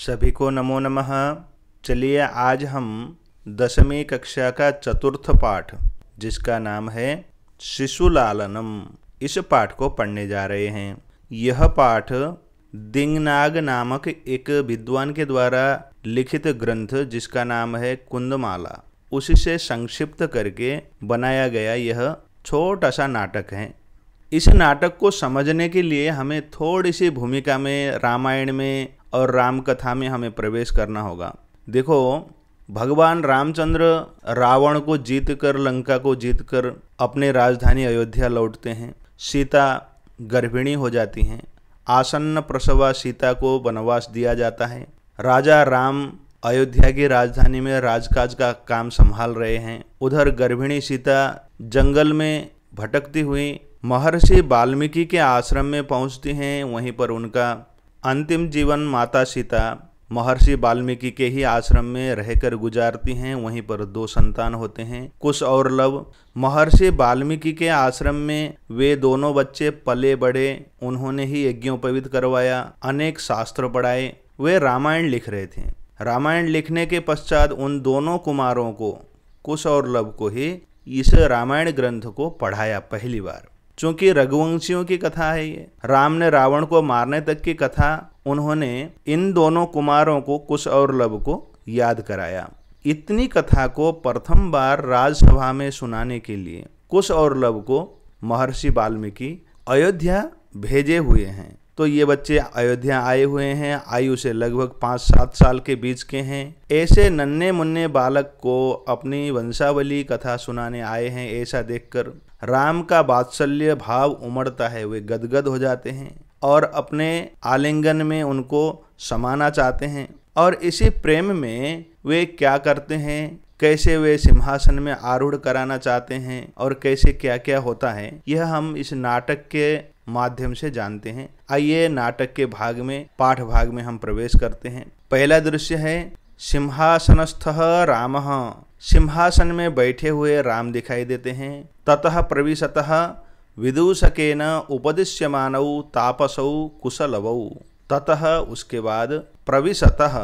सभी को नमो नमः। चलिए आज हम 10वीं कक्षा का चतुर्थ पाठ जिसका नाम है शिशुलालनम, इस पाठ को पढ़ने जा रहे हैं। यह पाठ दिंगनाग नामक एक विद्वान के द्वारा लिखित ग्रंथ जिसका नाम है कुंदमाला, उसी से संक्षिप्त करके बनाया गया यह छोटा सा नाटक है। इस नाटक को समझने के लिए हमें थोड़ी सी भूमिका में, रामायण में और राम कथा में हमें प्रवेश करना होगा। देखो, भगवान रामचंद्र रावण को जीतकर, लंका को जीतकर अपने राजधानी अयोध्या लौटते हैं। सीता गर्भिणी हो जाती हैं। आसन्न प्रसवा सीता को वनवास दिया जाता है। राजा राम अयोध्या की राजधानी में राजकाज का काम संभाल रहे हैं। उधर गर्भिणी सीता जंगल में भटकती हुई महर्षि वाल्मीकि के आश्रम में पहुंचती हैं। वहीं पर उनका अंतिम जीवन माता सीता महर्षि वाल्मीकि के ही आश्रम में रहकर गुजारती हैं। वहीं पर 2 संतान होते हैं, कुश और लव। महर्षि वाल्मीकि के आश्रम में वे दोनों बच्चे पले बड़े। उन्होंने ही यज्ञोपवीत करवाया, अनेक शास्त्र पढ़ाए। वे रामायण लिख रहे थे। रामायण लिखने के पश्चात उन दोनों कुमारों को, कुश और लव को ही इस रामायण ग्रंथ को पढ़ाया पहली बार। चूंकि रघुवंशियों की कथा है ये, राम ने रावण को मारने तक की कथा उन्होंने इन दोनों कुमारों को, कुश और लव को याद कराया। इतनी कथा को प्रथम बार राजसभा में सुनाने के लिए कुश और लव को महर्षि वाल्मीकि अयोध्या भेजे हुए हैं। तो ये बच्चे अयोध्या आए हुए हैं, आयु से लगभग 5-7 साल के बीच के हैं। ऐसे नन्हे मुन्ने बालक को अपनी वंशावली कथा सुनाने आए हैं, ऐसा देखकर राम का वात्सल्य भाव उमड़ता है। वे गदगद हो जाते हैं और अपने आलिंगन में उनको समाना चाहते हैं। और इसी प्रेम में वे क्या करते हैं, कैसे वे सिंहासन में आरूढ़ कराना चाहते हैं और कैसे क्या क्या होता है, यह हम इस नाटक के माध्यम से जानते हैं। आइए नाटक के भाग में, पाठ भाग में हम प्रवेश करते हैं। पहला दृश्य है सिंहासनस्थः रामः। सिंहासन में बैठे हुए राम दिखाई देते हैं। ततः प्रविशतः विदूषकेन उपदिश्यमानौ तापसौ कुशलवौ। ततः उसके बाद प्रविशतः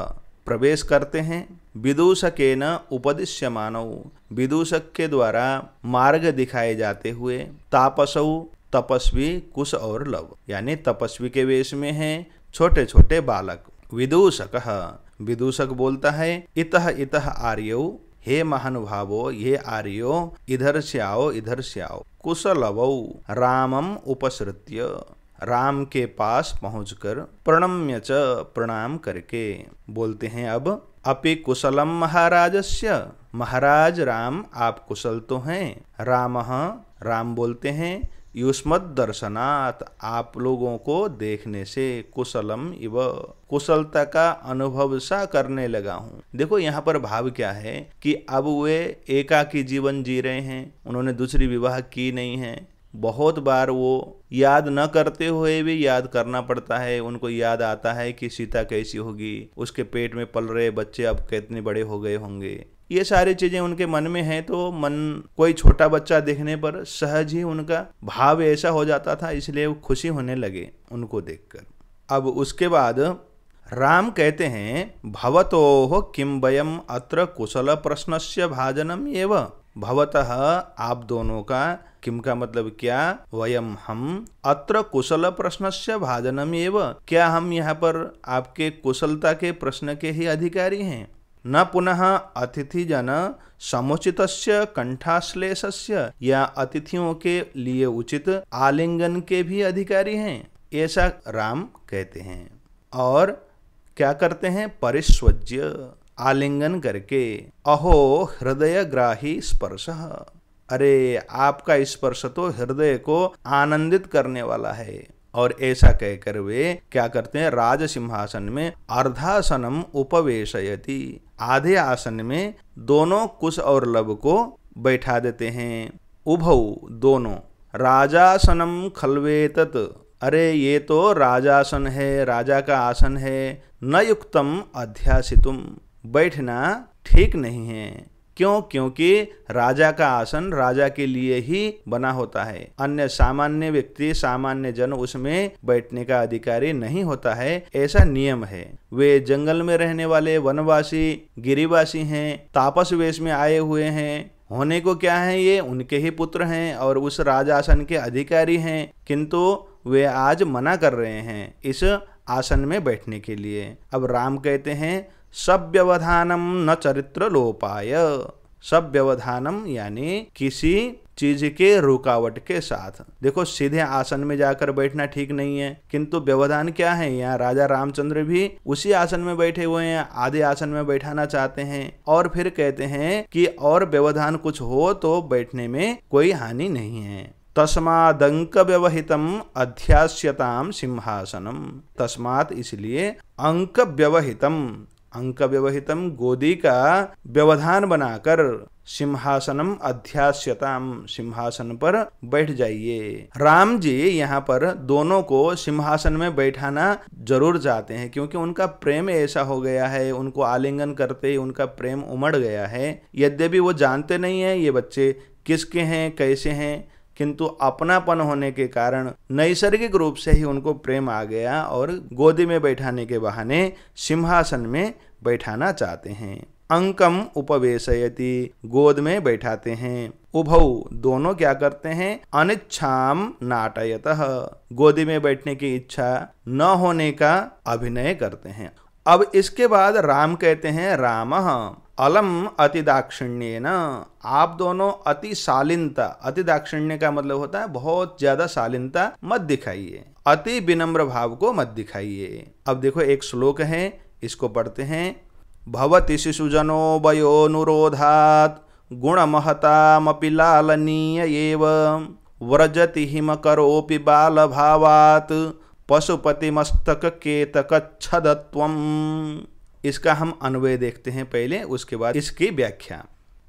प्रवेश करते हैं। विदूषकेन उपदिश्यमानौ, विदूषक के द्वारा मार्ग दिखाए जाते हुए। तापसौ तपस्वी, कुश और लव यानी तपस्वी के वेश में हैं छोटे छोटे बालक। विदूषकः, विदूषक बोलता है इतः इतः आर्यो, हे महानुभावो, ये आर्यो इधर से आओ, इधर से आओ। कुशलवौ रामम उपसृत्य, राम के पास पहुंचकर प्रणम्य च, प्रणाम करके बोलते हैं अब अपि कुशलम महाराजस्य, महाराज राम आप कुशल तो हैं। रामः, राम बोलते हैं युष्मद् दर्शनात्, आप लोगों को देखने से, कुशलम इव, कुशलता का अनुभव सा करने लगा हूँ। देखो यहाँ पर भाव क्या है कि अब वे एकाकी जीवन जी रहे हैं, उन्होंने दूसरी विवाह की नहीं है। बहुत बार वो याद न करते हुए भी याद करना पड़ता है। उनको याद आता है कि सीता कैसी होगी, उसके पेट में पल रहे बच्चे अब कितने बड़े हो गए होंगे। ये सारी चीजें उनके मन में हैं। तो मन, कोई छोटा बच्चा देखने पर सहज ही उनका भाव ऐसा हो जाता था, इसलिए वो खुशी होने लगे उनको देखकर। अब उसके बाद राम कहते हैं भवतोः किं वयम अत्र कुशल प्रश्नस्य भाजनम एव। भवतः, आप दोनों का, किम का मतलब क्या, वयम हम, अत्र कुशल प्रश्नस्य भाजनम एव, क्या हम यहाँ पर आपके कुशलता के प्रश्न के ही अधिकारी हैं। न पुनः अतिथि जन समुचितस्य कंठाश्लेषस्य, या अतिथियों के लिए उचित आलिंगन के भी अधिकारी हैं, ऐसा राम कहते हैं। और क्या करते हैं, परिस्वज्य, आलिंगन करके। अहो हृदयग्राही स्पर्शः, अरे आपका स्पर्श तो हृदय को आनंदित करने वाला है। और ऐसा कहकर वे क्या करते हैं, राज सिंहासन में अर्धासनम उपवेशयति, आधे आसन में दोनों कुश और लव को बैठा देते हैं। उभौ, दोनों। राजासनम खल्वेतत, अरे ये तो राजासन है, राजा का आसन है। न युक्तम अध्यासितुम, बैठना ठीक नहीं है। क्यों? क्योंकि राजा का आसन राजा के लिए ही बना होता है, अन्य सामान्य व्यक्ति, सामान्य जन उसमें बैठने का अधिकारी नहीं होता है, ऐसा नियम है। वे जंगल में रहने वाले वनवासी, गिरिवासी हैं, तापस वेश में आए हुए हैं, होने को क्या है, ये उनके ही पुत्र हैं और उस राजासन के अधिकारी हैं, किंतु वे आज मना कर रहे हैं इस आसन में बैठने के लिए। अब राम कहते हैं सव्यवधानम न चरित्र लोपाय। सव्यवधानम यानी किसी चीज के रुकावट के साथ। देखो सीधे आसन में जाकर बैठना ठीक नहीं है, किंतु व्यवधान क्या है, यहाँ राजा रामचंद्र भी उसी आसन में बैठे हुए हैं, आधे आसन में बैठाना चाहते हैं। और फिर कहते हैं कि और व्यवधान कुछ हो तो बैठने में कोई हानि नहीं है। तस्मादंक व्यवहितम अध्यास्यताम सिंहासनम। तस्मात इसलिए अंक व्यवहितम, अंक व्यवहितम गोदी का व्यवधान बनाकर सिंहासनम अध्यास्यताम, सिंहासन पर बैठ जाइए। राम जी यहाँ पर दोनों को सिंहासन में बैठाना जरूर चाहते हैं, क्योंकि उनका प्रेम ऐसा हो गया है, उनको आलिंगन करते ही उनका प्रेम उमड़ गया है। यद्यपि वो जानते नहीं है ये बच्चे किसके हैं, कैसे हैं, किंतु अपनापन होने के कारण नैसर्गिक रूप से ही उनको प्रेम आ गया और गोदी में बैठाने के बहाने सिंहासन में बैठाना चाहते हैं। अंकम उपवेशयति, गोद में बैठाते हैं। उभौ, दोनों क्या करते हैं, अनिच्छाम नाटयतः, गोदी में बैठने की इच्छा न होने का अभिनय करते हैं। अब इसके बाद राम कहते हैं रामः अलम अति दाक्षिण्येन, आप दोनों अति शालीनता, अति दाक्षिण्य का मतलब होता है बहुत ज्यादा शालीनता मत दिखाइए, अति विनम्र भाव को मत दिखाइए। अब देखो एक श्लोक है, इसको पढ़ते हैं। भवति शिशुजनो वयोनुरोधात् गुणमहतामपि लालनीय एव व्रजति हिमकरोऽपि बालभावात् पशुपतिमस्तक केतकच्छदत्वम्। इसका हम अन्वय देखते हैं पहले, उसके बाद इसकी व्याख्या।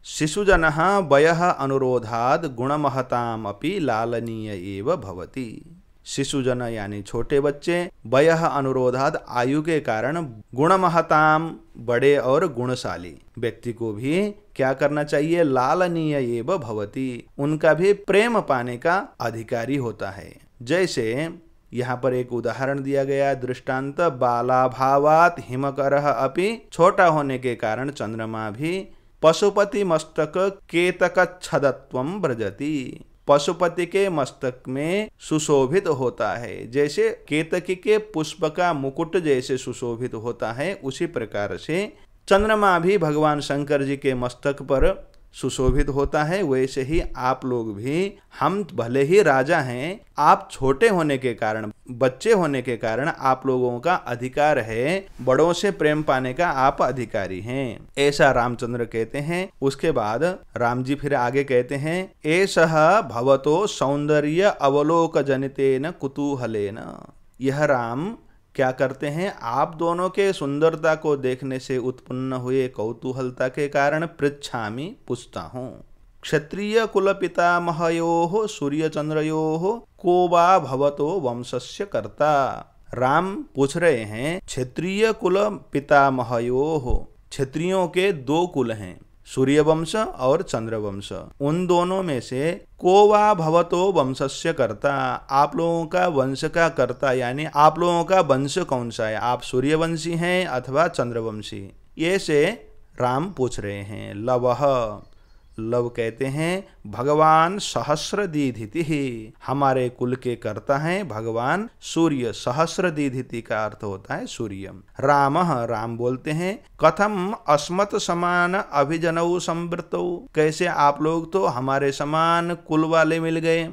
शिशुजनः वयः अनुरोधाद् गुणमहताम् अपि लालनीय एव भवति। शिशुजन यानी छोटे बच्चे, वयः अनुरोधाद् आयु के कारण, गुणमहताम बड़े और गुणशाली व्यक्ति को भी क्या करना चाहिए, लालनीय एव भवति, उनका भी प्रेम पाने का अधिकारी होता है। जैसे यहाँ पर एक उदाहरण दिया गया, दृष्टांत, बालाभावात हिमकरः अपि, छोटा होने के कारण चंद्रमा भी पशुपति मस्तक केतकच्छदत्वं व्रजति, पशुपति के मस्तक में सुशोभित होता है। जैसे केतकी के पुष्प का मुकुट जैसे सुशोभित होता है, उसी प्रकार से चंद्रमा भी भगवान शंकर जी के मस्तक पर सुशोभित होता है। वैसे ही आप लोग भी, हम भले ही राजा हैं, आप छोटे होने के कारण, बच्चे होने के कारण आप लोगों का अधिकार है, बड़ों से प्रेम पाने का आप अधिकारी हैं, ऐसा रामचंद्र कहते हैं। उसके बाद राम जी फिर आगे कहते हैं, एषः भवतो सौंदर्य अवलोक जनितेन कुतूहलेन। यह राम क्या करते हैं, आप दोनों के सुंदरता को देखने से उत्पन्न हुए कौतूहलता के कारण पृच्छामि, पूछता हूँ। क्षत्रिय कुल पितामहयोः सूर्यचंद्रयोः को वा भवतो वंशस्य कर्ता। राम पूछ रहे हैं, क्षत्रिय कुल पितामहयोः, क्षत्रियों के दो कुल हैं, सूर्यवंश और चंद्रवंश, उन दोनों में से को वा भवतो वंशस्य कर्ता, आप लोगों का वंश का कर्ता, यानी आप लोगों का वंश कौन सा है, आप सूर्यवंशी हैं अथवा चंद्रवंशी, ये से राम पूछ रहे हैं। लवः, लव कहते हैं भगवान सहस्रदीधिति, हमारे कुल के कर्ता हैं भगवान सूर्य, सहस्रदीधिति का अर्थ होता है सूर्य। रामः, राम बोलते हैं, कथम अस्मत् समान अभिजनौ संवृतौ, कैसे आप लोग तो हमारे समान कुल वाले मिल गए।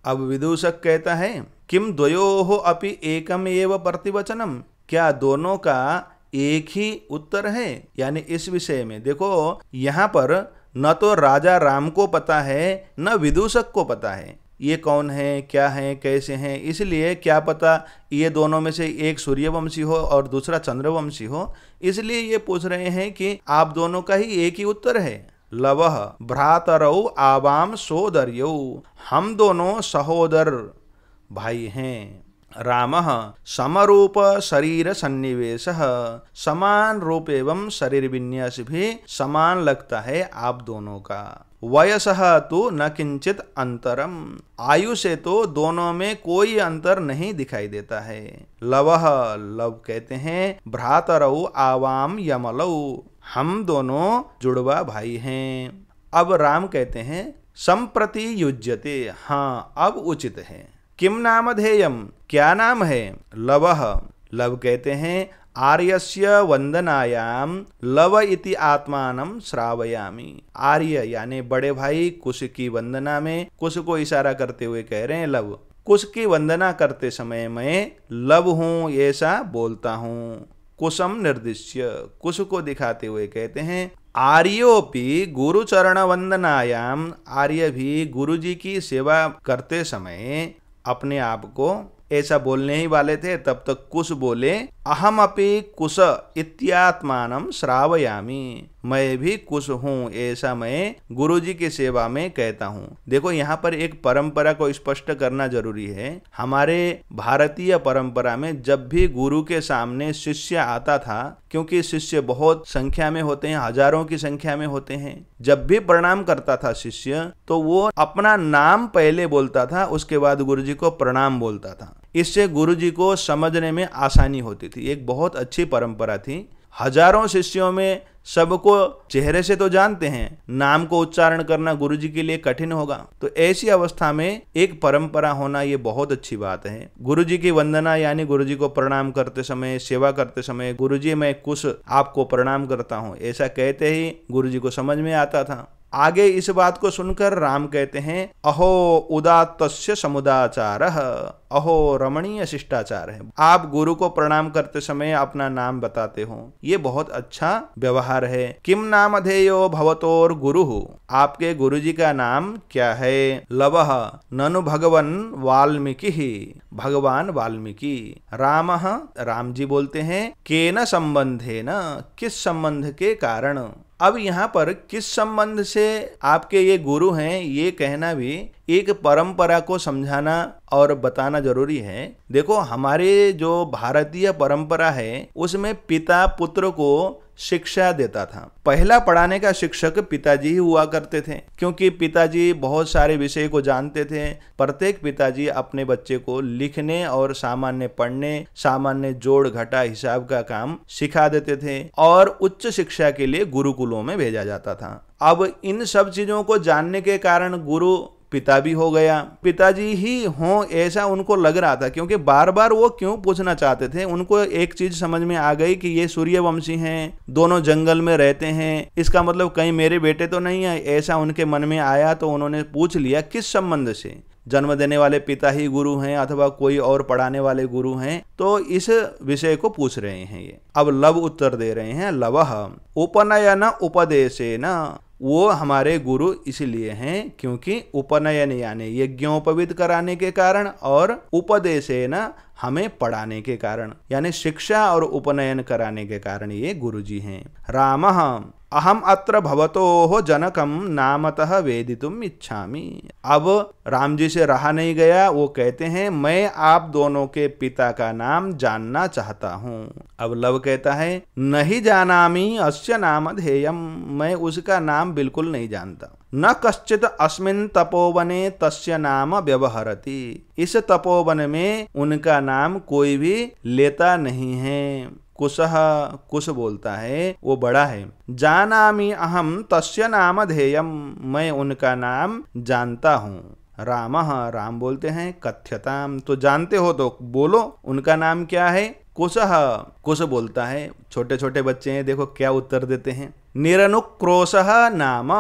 अब विदूषक कहता है, किम द्वयोः अपि एकम एव प्रतिवचनम, क्या दोनों का एक ही उत्तर है। यानी इस विषय में देखो, यहाँ पर न तो राजा राम को पता है न विदूषक को पता है ये कौन है, क्या है, कैसे हैं, इसलिए क्या पता ये दोनों में से एक सूर्यवंशी हो और दूसरा चंद्रवंशी हो, इसलिए ये पूछ रहे हैं कि आप दोनों का ही एक ही उत्तर है। लवः भ्रातरौ आवाम सोदर्यौ, हम दोनों सहोदर भाई हैं। रामः समरूप शरीर सन्निवेशः, समान रूप एवं शरीर विन्यास भी समान लगता है आप दोनों का। वयसः तो न किंचित अंतरम, आयु से तो दोनों में कोई अंतर नहीं दिखाई देता है। लवः, लव कहते हैं भ्रातरौ आवाम यमलौ, हम दोनों जुड़वा भाई हैं। अब राम कहते हैं संप्रति युज्यते, हाँ अब उचित है। किम नामधेयम, क्या नाम है। लवः, लव कहते हैं आर्यस्य वंदनायाम लव इति आत्मानं श्रावयामि। आर्य यानी बड़े भाई कुश की वंदना में, कुश को इशारा करते हुए कह रहे हैं लव, कुश की वंदना करते समय मैं लव हूँ ऐसा बोलता हूँ। कुशम निर्दिश्य, कुश को दिखाते हुए कहते हैं आर्योपि गुरु चरण वंदनायाम, आर्य भी गुरु जी की सेवा करते समय अपने आप को ऐसा बोलने ही वाले थे, तब तक कुश बोले अहम अपि कुश इत्यात्मानं श्रावयामि, मैं भी कुश हूँ ऐसा मैं गुरु जी की सेवा में कहता हूँ। देखो यहाँ पर एक परंपरा को स्पष्ट करना जरूरी है। हमारे भारतीय परंपरा में जब भी गुरु के सामने शिष्य आता था, क्योंकि शिष्य बहुत संख्या में होते हैं, हजारों की संख्या में होते हैं, जब भी प्रणाम करता था शिष्य तो वो अपना नाम पहले बोलता था, उसके बाद गुरु जी को प्रणाम बोलता था। इससे गुरु जी को समझने में आसानी होती थी। एक बहुत अच्छी परंपरा थी। हजारों शिष्यों में सबको चेहरे से तो जानते हैं, नाम को उच्चारण करना गुरु जी के लिए कठिन होगा। तो ऐसी अवस्था में एक परंपरा होना ये बहुत अच्छी बात है। गुरु जी की वंदना यानी गुरु जी को प्रणाम करते समय, सेवा करते समय गुरु जी मैं कुश आपको प्रणाम करता हूँ ऐसा कहते ही गुरु जी को समझ में आता था। आगे इस बात को सुनकर राम कहते हैं अहो उदात्तस्य समुदाचारः, अहो रमणीय शिष्टाचार है। आप गुरु को प्रणाम करते समय अपना नाम बताते हो, ये बहुत अच्छा व्यवहार है। किम नामधेयो भवतोर गुरुः, आपके गुरु जी का नाम क्या है। लवः ननु भगवन् वाल्मीकिः, भगवान वाल्मीकि। रामः, राम जी बोलते हैं केन संबंधेन, किस संबंध के कारण। अब यहाँ पर किस संबंध से आपके ये गुरु हैं ये कहना भी एक परंपरा को समझाना और बताना जरूरी है। देखो हमारे जो भारतीय परंपरा है उसमें पिता पुत्र को शिक्षा देता था। पहला पढ़ाने का शिक्षक पिताजी ही हुआ करते थे, क्योंकि पिताजी बहुत सारे विषय को जानते थे। प्रत्येक पिताजी अपने बच्चे को लिखने और सामान्य पढ़ने, सामान्य जोड़ घटा हिसाब का काम सिखा देते थे और उच्च शिक्षा के लिए गुरुकुलों में भेजा जाता था। अब इन सब चीजों को जानने के कारण गुरु पिता भी हो गया, पिताजी ही हों ऐसा उनको लग रहा था, क्योंकि बार बार वो क्यों पूछना चाहते थे। उनको एक चीज समझ में आ गई कि ये सूर्यवंशी हैं, दोनों जंगल में रहते हैं, इसका मतलब कहीं मेरे बेटे तो नहीं है, ऐसा उनके मन में आया। तो उन्होंने पूछ लिया किस संबंध से, जन्म देने वाले पिता ही गुरु हैं अथवा कोई और पढ़ाने वाले गुरु हैं, तो इस विषय को पूछ रहे हैं ये। अब लव उत्तर दे रहे हैं लवः उपनयन उपदेशेन, वो हमारे गुरु इसलिए हैं क्योंकि उपनयन यानी यज्ञोपवीत कराने के कारण और उपदेशेन हमें पढ़ाने के कारण, यानी शिक्षा और उपनयन कराने के कारण ये गुरुजी हैं। रामः अहम अत्र भवतोः जनकम नामतः वेदितुम इच्छामि। अब राम जी से रहा नहीं गया, वो कहते हैं मैं आप दोनों के पिता का नाम जानना चाहता हूँ। अब लव कहता है नहीं जानामि अस्य नामधेयम, मैं उसका नाम बिल्कुल नहीं जानता। न कश्चित अस्मिन् तपोवने तस्य नाम व्यवहरति, इस तपोवन में उनका नाम कोई भी लेता नहीं है। कुशः, कुश बोलता है वो बड़ा है। जानामि अहम तस्य नामधेयम, मैं उनका नाम जानता हूँ। रामः, राम बोलते हैं कथ्यताम, तो जानते हो तो बोलो उनका नाम क्या है। कुशः, कुश बोलता है, छोटे छोटे बच्चे हैं, देखो क्या उत्तर देते हैं। निरनुक्रोशः नाम,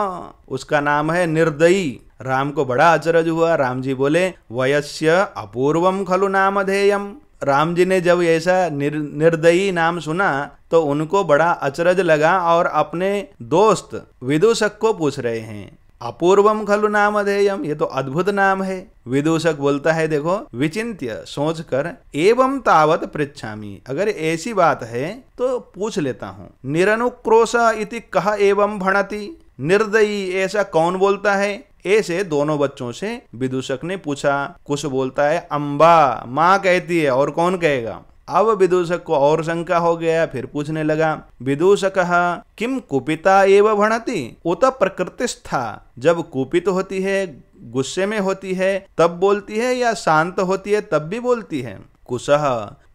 उसका नाम है निर्दयी। राम को बड़ा अचरज हुआ। राम जी बोले वयस्य अपूर्वम खलु नामधेयम। राम जी ने जब ऐसा निर्दयी नाम सुना तो उनको बड़ा अचरज लगा और अपने दोस्त विदूषक को पूछ रहे हैं अपूर्वम खलु नामधेयम, ये तो अद्भुत नाम है। विदूषक बोलता है देखो विचिन्त्य, सोच कर, एवं तावत पृच्छामि, अगर ऐसी बात है तो पूछ लेता हूँ। निरनुक्रोश इति कह एवं भणति, निर्दयी ऐसा कौन बोलता है, ऐसे दोनों बच्चों से विदूषक ने पूछा। कुश बोलता है अम्बा, माँ कहती है, और कौन कहेगा। अब विदूषक को और शंका हो गया, फिर पूछने लगा। विदूषकः किम कुपिता एव भणति उत प्रकृतिस्था। जब कुपित होती है, गुस्से में होती है तब बोलती है, या शांत होती है तब भी बोलती है।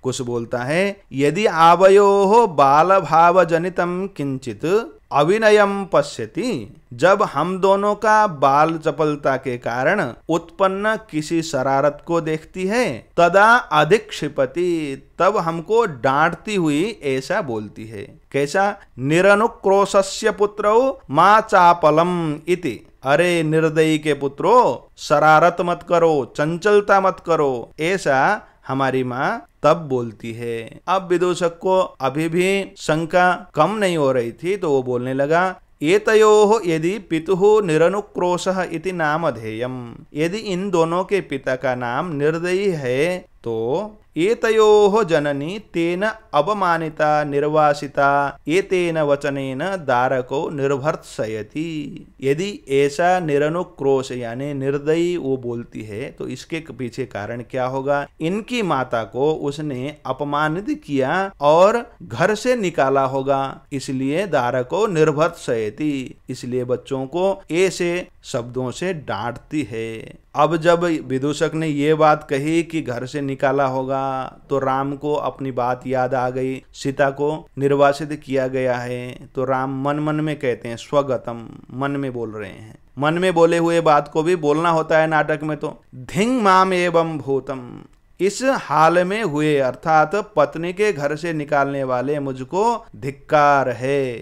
कुश बोलता है यदि आवयोः बाल भाव जनितम किंचित अविनयम पश्यति। जब हम दोनों का बाल चपलता के कारण उत्पन्न किसी शरारत को देखती है, तदा अधिक्षिपति, तब हमको डांटती हुई ऐसा बोलती है। कैसा। निरनुक्रोशस्य पुत्रौ मा चापलम इति। अरे निर्दयी के पुत्रों, शरारत मत करो, चंचलता मत करो, ऐसा हमारी माँ तब बोलती है। अब विदूषक को अभी भी शंका कम नहीं हो रही थी, तो वो बोलने लगा। एतयोः यदि पितुः निरनुक्रोशः इति नामधेयम्। यदि इन दोनों के पिता का नाम निर्दयी है तो एतयोः जननी तेन अपमानिता निर्वासिता एतेन वचनेन दारको निर्भर्त्सयति। यदि ऐसा निरनुक्रोश यानी निर्दयी वो बोलती है तो इसके पीछे कारण क्या होगा। इनकी माता को उसने अपमानित किया और घर से निकाला होगा, इसलिए दारको निर्भर्त्सयति, इसलिए बच्चों को ऐसे शब्दों से डांटती है। अब जब विदूषक ने ये बात कही कि घर से निकाला होगा, तो राम को अपनी बात याद आ गई। सीता को निर्वासित किया गया है, तो राम मन मन में कहते हैं स्वगतम, मन में बोल रहे हैं। मन में बोले हुए बात को भी बोलना होता है नाटक में। तो धिंग माम एवं भूतम, इस हाल में हुए अर्थात पत्नी के घर से निकालने वाले मुझको धिक्कार है,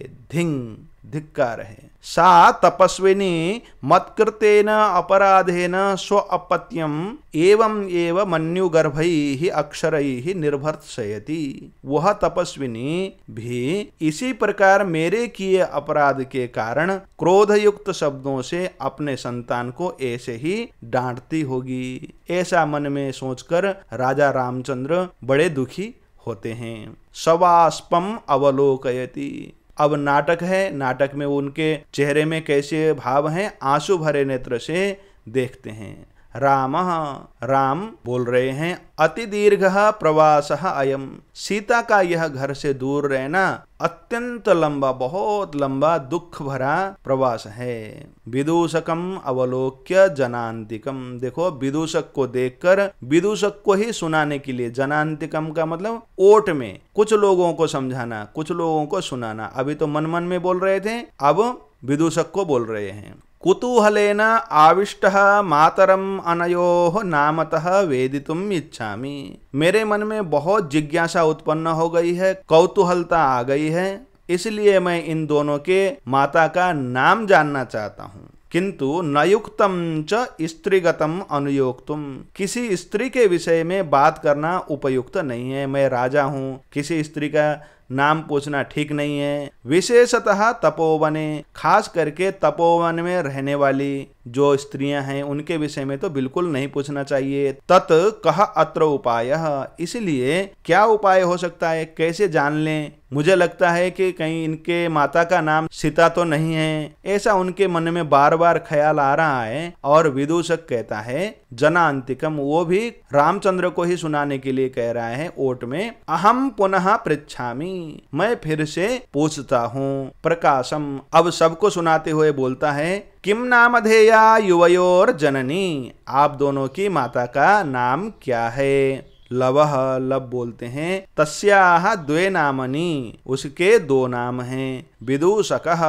धिक्कार है। सा तपस्विनी मत्कृतेन अपराधेन स्व अपत्यम एवं एव मन्युगर्भैः अक्षरैः निर्भर्त्सयति। वह तपस्विनी भी इसी प्रकार मेरे किए अपराध के कारण क्रोधयुक्त शब्दों से अपने संतान को ऐसे ही डांटती होगी। ऐसा मन में सोचकर राजा रामचंद्र बड़े दुखी होते हैं। सवास्पम अवलोकयति। अब नाटक है, नाटक में उनके चेहरे में कैसे भाव हैं, आंसू भरे नेत्र से देखते हैं। राम बोल रहे हैं। अति दीर्घ प्रवासः अयम। सीता का यह घर से दूर रहना अत्यंत लंबा, बहुत लंबा दुख भरा प्रवास है। विदूषकम अवलोक्य जनांतिकम। देखो, विदूषक को देखकर विदूषक को ही सुनाने के लिए, जनांतिकम का मतलब ओट में कुछ लोगों को समझाना, कुछ लोगों को सुनाना। अभी तो मन मन में बोल रहे थे, अब विदूषक को बोल रहे हैं। कुतूहलेन आविष्टः मातरम अनयोः नामतः वेदितुम इच्छामि। मेरे मन में बहुत जिज्ञासा उत्पन्न हो गई है, कौतूहलता आ गई है, इसलिए मैं इन दोनों के माता का नाम जानना चाहता हूँ। किंतु नयुक्तम च स्त्रीगतम अनुयोक्तुम। किसी स्त्री के विषय में बात करना उपयुक्त नहीं है। मैं राजा हूँ, किसी स्त्री का नाम पूछना ठीक नहीं है। विशेषतः तपोवने, खास करके तपोवन में रहने वाली जो स्त्रियां हैं उनके विषय में तो बिल्कुल नहीं पूछना चाहिए। तत् कह अत्र उपायः। इसलिए क्या उपाय हो सकता है, कैसे जान लें। मुझे लगता है कि कहीं इनके माता का नाम सीता तो नहीं है, ऐसा उनके मन में बार बार ख्याल आ रहा है। और विदूषक कहता है जनांतिकम, वो भी रामचंद्र को ही सुनाने के लिए कह रहा है ओट में। अहम पुनः पृच्छामि, मैं फिर से पूछता हूँ। प्रकाशम, अब सबको सुनाते हुए बोलता है। किम नामधेया युवयोर जननी। आप दोनों की माता का नाम क्या है। लवः, लब बोलते हैं। तस्याः द्वे नामनी, उसके दो नाम हैं। विदूषकः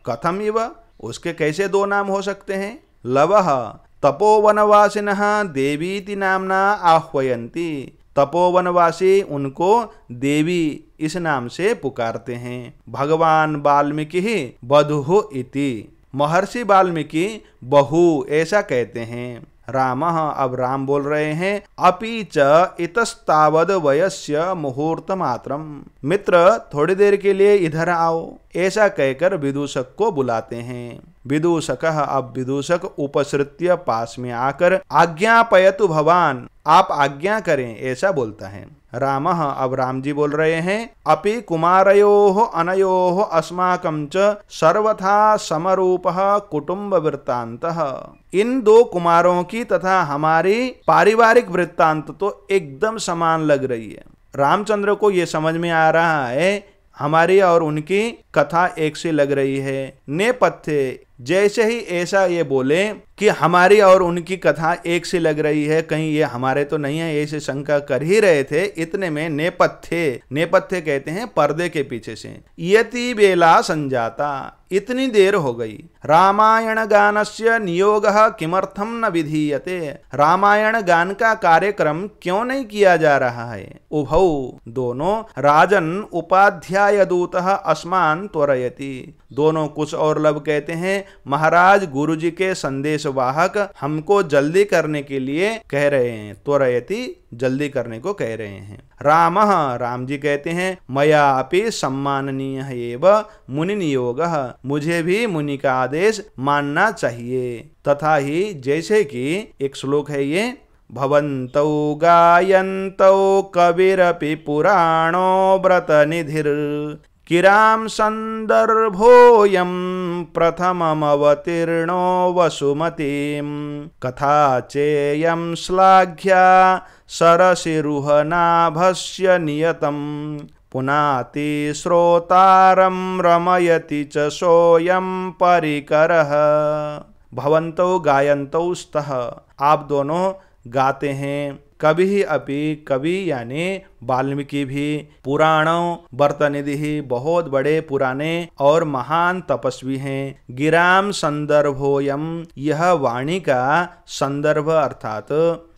कथम इव, उसके कैसे दो नाम हो सकते हैं। लवः तपोवनवासिनः देवीति नामना आह्वयन्ति। तपोवनवासी उनको देवी इस नाम से पुकारते हैं। भगवान वाल्मीकि बधुः इति, महर्षि वाल्मीकि बहु ऐसा कहते हैं। रामः, अब राम बोल रहे हैं। अपि च इतस्तावद वयस्य मुहूर्त मात्रम। मित्र, थोड़ी देर के लिए इधर आओ, ऐसा कहकर विदूषक को बुलाते हैं। विदूषकः, अब विदूषक उपसृत्य पास में आकर आज्ञापयतु भवान, आप आज्ञा करें, ऐसा बोलता है। रामः, अब राम जी बोल रहे हैं, अपि कुमारयोः अनयोः अस्माकं च सर्वथा समरूपः कुटुंब वृत्तान्तः। इन दो कुमारों की तथा हमारी पारिवारिक वृत्तांत तो एकदम समान लग रही है। रामचंद्र को यह समझ में आ रहा है हमारी और उनकी कथा एक सी लग रही है। नेपथ्य, जैसे ही ऐसा ये बोले कि हमारी और उनकी कथा एक सी लग रही है, कहीं ये हमारे तो नहीं है, ऐसे शंका कर ही रहे थे। इतने में नेपथ्य, नेपथ्य कहते हैं पर्दे के पीछे से, यति बेला संजाता, इतनी देर हो गई। रामायण गानस्य नियोगः किमर्थम न विधीयते, रामायण गान का कार्यक्रम क्यों नहीं किया जा रहा है। उभौ, दोनों, राजन उपाध्याय दूतः अस्मान त्वरयति, दोनों कुछ और लब कहते हैं महाराज गुरुजी के संदेश वाहक हमको जल्दी करने के लिए कह रहे हैं। त्वरयति, जल्दी करने को कह रहे हैं। रामः, राम जी कहते हैं, मया अपि सम्माननीय एव मुनि नियोगः, मुझे भी मुनि का आदेश मानना चाहिए। तथा ही, जैसे कि एक श्लोक है ये, भवन्तौ गायन्तौ कविरपि पुराणो व्रतनिधिर् किराम संदर्भोऽयं प्रथममवतीर्णो वसुमतीं कथा चेयं श्लाघ्या सरसिरुहनाभस्य नियतं पुनाति श्रोतारं रमयति च सोऽयं परिकरः। भवन्तौ गायन्तौ स्तः, आप दोनों गाते हैं। कवि अपि, कवि यानी वाल्मीकि भी, पुराणों वर्तनिधि, बहुत बड़े पुराने और महान तपस्वी हैं। गिराम संदर्भोयम, यह वाणी का संदर्भ अर्थात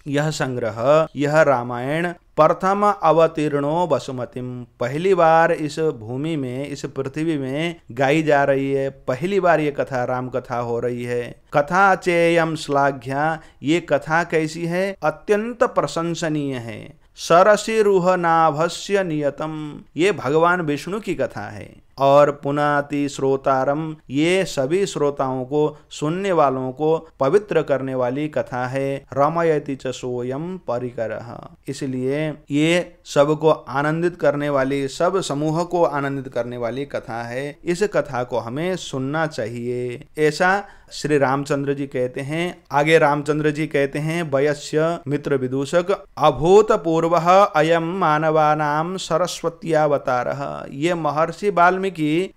यह संग्रह, यह रामायण प्रथम अवतीर्णो वसुमतिम, पहली बार इस भूमि में, इस पृथ्वी में गाई जा रही है। पहली बार ये कथा, राम कथा हो रही है। कथा चेयम श्लाघ्या, ये कथा कैसी है, अत्यंत प्रशंसनीय है। सरसिरुहनाभस्य नियतम, ये भगवान विष्णु की कथा है। और पुनाति श्रोतारम, ये सभी श्रोताओं को, सुनने वालों को पवित्र करने वाली कथा है। रमयति च सोयम परिकरः, इसलिए ये सबको आनंदित करने वाली, सब समूह को आनंदित करने वाली कथा है। इस कथा को हमें सुनना चाहिए, ऐसा श्री रामचंद्र जी कहते हैं। आगे रामचंद्र जी कहते हैं, वयस्य मित्र विदूषक अभूतपूर्वः अयम मानवानां सरस्वत्यावतारः, ये महर्षि वाल्मीकि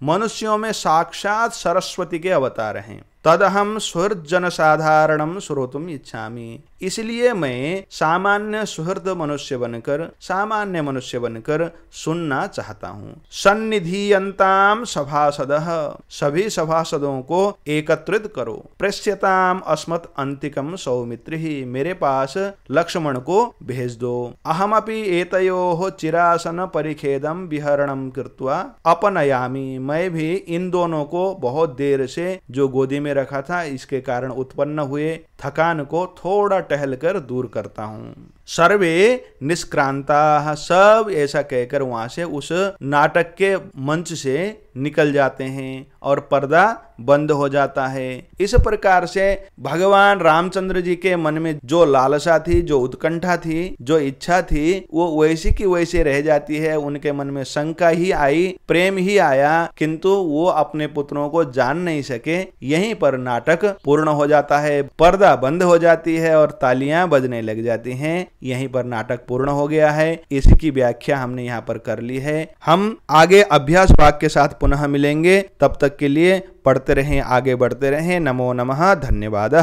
मनुष्यों में साक्षात सरस्वती के अवतार हैं। तदहम सुहृद साधारणम श्रोतुम इच्छामि, इसलिए मैं सामान्य सुहृद मनुष्य बनकर, सामान्य मनुष्य बनकर सुनना चाहता हूँ। सन्निधीयन्ताम सभासदः, सभी सभासदों को एकत्रित करो। प्रेष्यताम अस्मत् अंतिकम सौमित्रिः, मेरे पास लक्ष्मण को भेज दो। अहमपि एतयोः चिरासन परिखेदम विहरणम कृत्वा अपनयामि, मैं भी इन दोनों को बहुत देर से जो गोदी में रखा था, इसके कारण उत्पन्न हुए थकान को थोड़ा टहलकर दूर करता हूँ। सर्वे निष्क्रांता, सब ऐसा कहकर वहां से, उस नाटक के मंच से निकल जाते हैं और पर्दा बंद हो जाता है। इस प्रकार से भगवान रामचंद्र जी के मन में जो लालसा थी, जो उत्कंठा थी, जो इच्छा थी, वो वैसी की वैसी रह जाती है। उनके मन में शंका ही आई, प्रेम ही आया, किंतु वो अपने पुत्रों को जान नहीं सके। यहीं पर नाटक पूर्ण हो जाता है, पर्दा बंद हो जाती है और तालियां बजने लग जाती हैं। यहीं पर नाटक पूर्ण हो गया है। इसकी व्याख्या हमने यहाँ पर कर ली है। हम आगे अभ्यास भाग के साथ पुनः मिलेंगे। तब तक के लिए पढ़ते रहें, आगे बढ़ते रहें। नमो नमः, धन्यवाद।